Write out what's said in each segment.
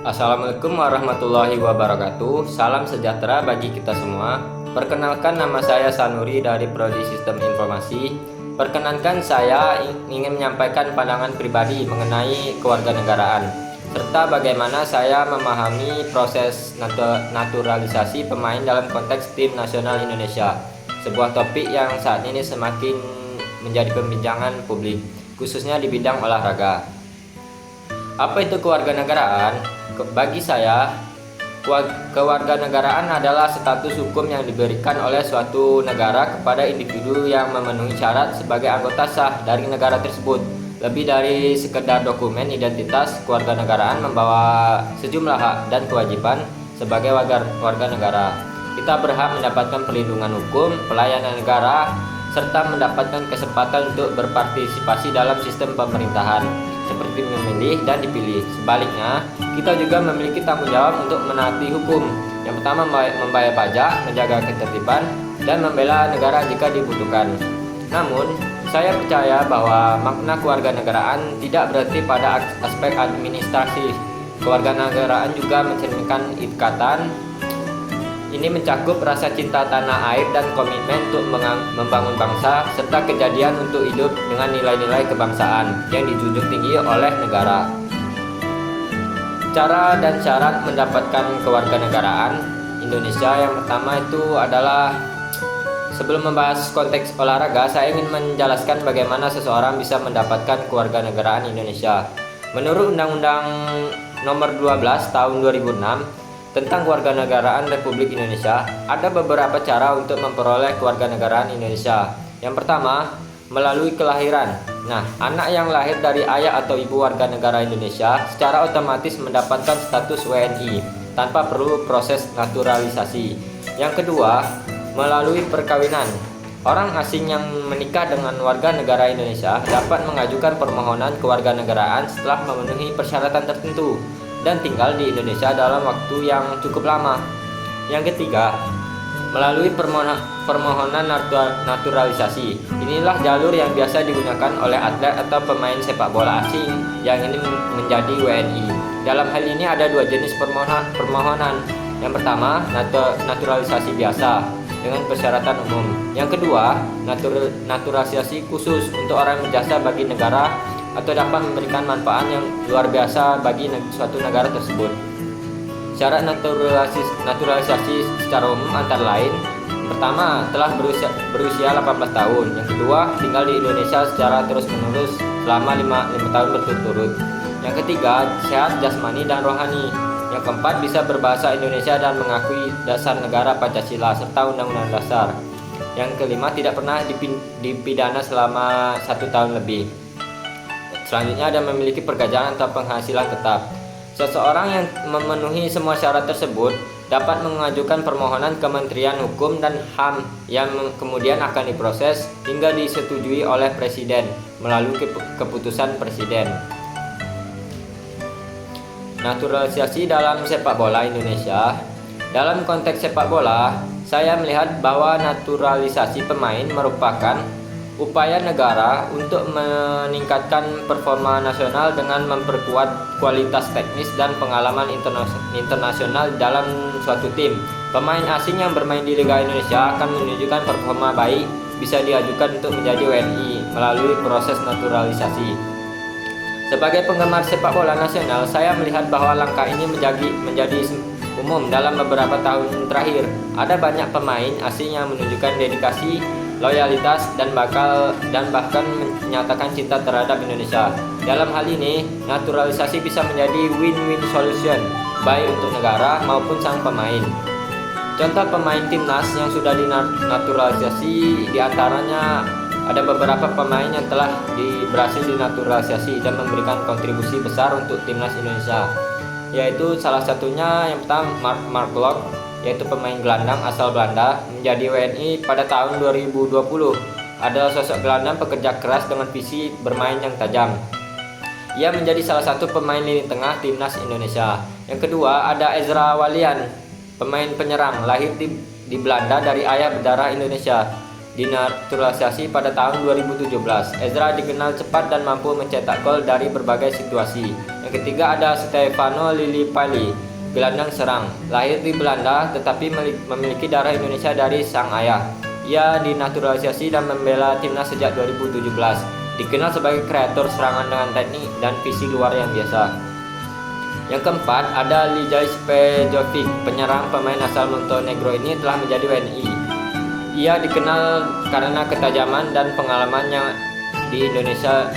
Assalamualaikum warahmatullahi wabarakatuh. Salam sejahtera bagi kita semua. Perkenalkan, nama saya Sanuri dari Prodi Sistem Informasi. Perkenankan, saya ingin menyampaikan pandangan pribadi mengenai kewarganegaraan serta bagaimana saya memahami proses naturalisasi pemain dalam konteks tim nasional Indonesia. Sebuah topik yang saat ini semakin menjadi perbincangan publik, khususnya di bidang olahraga. Apa itu kewarganegaraan? Bagi saya, kewarganegaraan adalah status hukum yang diberikan oleh suatu negara kepada individu yang memenuhi syarat sebagai anggota sah dari negara tersebut. Lebih dari sekedar dokumen identitas, kewarganegaraan membawa sejumlah hak dan kewajiban sebagai warga negara. Kita berhak mendapatkan perlindungan hukum, pelayanan negara, serta mendapatkan kesempatan untuk berpartisipasi dalam sistem pemerintahan, seperti memilih dan dipilih. Sebaliknya, kita juga memiliki tanggung jawab untuk menaati hukum. Yang pertama, membayar pajak, menjaga ketertiban, dan membela negara jika dibutuhkan. Namun, saya percaya bahwa makna kewarganegaraan tidak berarti pada aspek administrasi. Kewarganegaraan juga mencerminkan ikatan. Ini mencakup rasa cinta tanah air dan komitmen untuk membangun bangsa, serta kejadian untuk hidup dengan nilai-nilai kebangsaan yang dijunjung tinggi oleh negara. Cara dan syarat mendapatkan kewarganegaraan Indonesia, yang pertama itu adalah, sebelum membahas konteks olahraga, saya ingin menjelaskan bagaimana seseorang bisa mendapatkan kewarganegaraan Indonesia. Menurut Undang-Undang Nomor 12 Tahun 2006 tentang kewarganegaraan Republik Indonesia, ada beberapa cara untuk memperoleh kewarganegaraan Indonesia. Yang pertama, melalui kelahiran. Nah, anak yang lahir dari ayah atau ibu warga negara Indonesia secara otomatis mendapatkan status WNI tanpa perlu proses naturalisasi. Yang kedua, melalui perkawinan. Orang asing yang menikah dengan warga negara Indonesia dapat mengajukan permohonan kewarganegaraan setelah memenuhi persyaratan tertentu dan tinggal di Indonesia dalam waktu yang cukup lama. Yang ketiga, melalui permohonan naturalisasi. Inilah jalur yang biasa digunakan oleh atlet atau pemain sepak bola asing yang ingin menjadi WNI. Dalam hal ini ada dua jenis permohonan. Yang pertama, naturalisasi biasa dengan persyaratan umum. Yang kedua, naturalisasi khusus untuk orang berjasa bagi negara atau dapat memberikan manfaat yang luar biasa bagi suatu negara tersebut. Syarat naturalisasi secara umum antara lain: pertama, telah berusia 18 tahun. Yang kedua, tinggal di Indonesia secara terus-menerus selama 5 tahun berturut-turut. Yang ketiga, sehat jasmani dan rohani. Yang keempat, bisa berbahasa Indonesia dan mengakui dasar negara Pancasila serta Undang-Undang Dasar. Yang kelima, tidak pernah dipidana selama 1 tahun lebih. Selanjutnya, ada memiliki pekerjaan atau penghasilan tetap. Seseorang yang memenuhi semua syarat tersebut dapat mengajukan permohonan Kementerian Hukum dan HAM yang kemudian akan diproses hingga disetujui oleh Presiden melalui keputusan Presiden. Naturalisasi dalam sepak bola Indonesia. Dalam konteks sepak bola, saya melihat bahwa naturalisasi pemain merupakan upaya negara untuk meningkatkan performa nasional dengan memperkuat kualitas teknis dan pengalaman internasional dalam suatu tim. Pemain asing yang bermain di Liga Indonesia akan menunjukkan performa baik, bisa diajukan untuk menjadi WNI melalui proses naturalisasi. Sebagai penggemar sepak bola nasional, saya melihat bahwa langkah ini menjadi umum dalam beberapa tahun terakhir. Ada banyak pemain asing yang menunjukkan dedikasi, loyalitas, dan bahkan menyatakan cinta terhadap Indonesia. Dalam hal ini, naturalisasi bisa menjadi win-win solution baik untuk negara maupun sang pemain. Contoh pemain timnas yang sudah dinaturalisasi, diantaranya ada beberapa pemain yang telah berhasil dinaturalisasi dan memberikan kontribusi besar untuk timnas Indonesia, yaitu salah satunya yang pertama Mark Klok, yaitu pemain gelandang asal Belanda, menjadi WNI pada tahun 2020. Adalah sosok gelandang pekerja keras dengan visi bermain yang tajam. Ia menjadi salah satu pemain lini tengah timnas Indonesia. Yang kedua, ada Ezra Walian, pemain penyerang, lahir di Belanda dari ayah berdarah Indonesia. dinaturalisasi pada tahun 2017. Ezra dikenal cepat dan mampu mencetak gol dari berbagai situasi. Yang ketiga ada Stefano Lillipali, gelandang serang. Lahir di Belanda tetapi memiliki darah Indonesia dari sang ayah. Ia dinaturalisasi dan membela timnas sejak 2017. Dikenal sebagai kreator serangan dengan teknik dan visi luar yang biasa. Yang keempat ada Lijai Spejovic, penyerang pemain asal Montenegro ini telah menjadi WNI. Ia dikenal karena ketajaman dan pengalamannya di Indonesia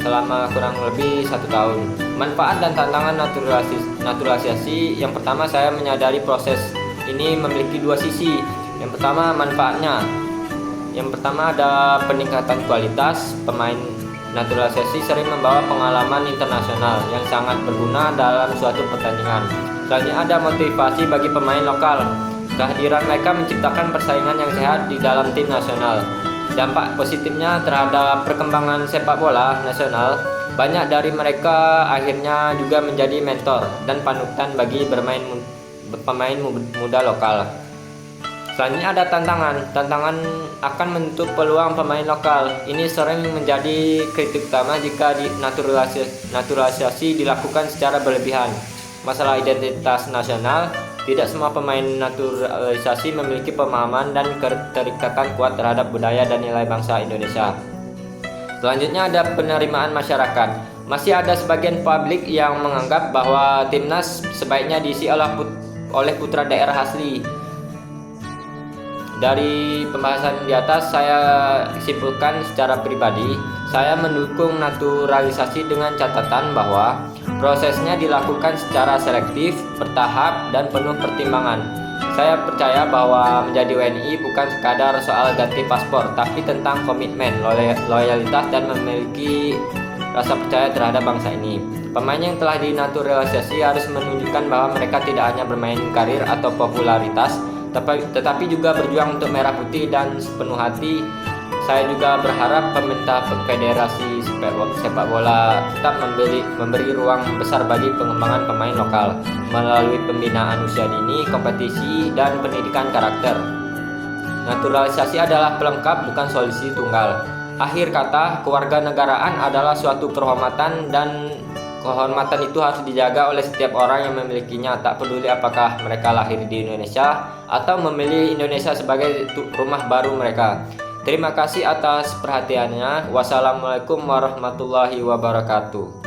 selama kurang lebih 1 tahun. Manfaat dan tantangan naturalisasi. Yang pertama, saya menyadari proses ini memiliki 2 sisi. Yang pertama, manfaatnya. Yang pertama ada peningkatan kualitas. Pemain naturalisasi sering membawa pengalaman internasional yang sangat berguna dalam suatu pertandingan. Selanjutnya ada motivasi bagi pemain lokal. Kehadiran mereka menciptakan persaingan yang sehat di dalam tim nasional. Dampak positifnya terhadap perkembangan sepak bola nasional, banyak dari mereka akhirnya juga menjadi mentor dan panutan bagi pemain muda lokal. Selanjutnya ada tantangan akan menutup peluang pemain lokal. Ini sering menjadi kritik utama jika naturalisasi dilakukan secara berlebihan. Masalah identitas nasional, tidak semua pemain naturalisasi memiliki pemahaman dan keterikatan kuat terhadap budaya dan nilai bangsa Indonesia. Selanjutnya ada penerimaan masyarakat. Masih ada sebagian publik yang menganggap bahwa timnas sebaiknya diisi oleh putra daerah asli. Dari pembahasan di atas saya simpulkan secara pribadi, saya mendukung naturalisasi dengan catatan bahwa prosesnya dilakukan secara selektif, bertahap, dan penuh pertimbangan. Saya percaya bahwa menjadi WNI bukan sekadar soal ganti paspor, tapi tentang komitmen, loyalitas, dan memiliki rasa percaya terhadap bangsa ini. Pemain yang telah dinaturalisasi harus menunjukkan bahwa mereka tidak hanya bermain karir atau popularitas, tetapi juga berjuang untuk merah putih dan sepenuh hati. Saya juga berharap pemerintah Federasi Sepak Bola tetap memberi ruang besar bagi pengembangan pemain lokal melalui pembinaan usia dini, kompetisi, dan pendidikan karakter. Naturalisasi adalah pelengkap, bukan solusi tunggal. Akhir kata, kewarganegaraan adalah suatu kehormatan dan kehormatan itu harus dijaga oleh setiap orang yang memilikinya, tak peduli apakah mereka lahir di Indonesia atau memilih Indonesia sebagai rumah baru mereka. Terima kasih atas perhatiannya. Wassalamualaikum warahmatullahi wabarakatuh.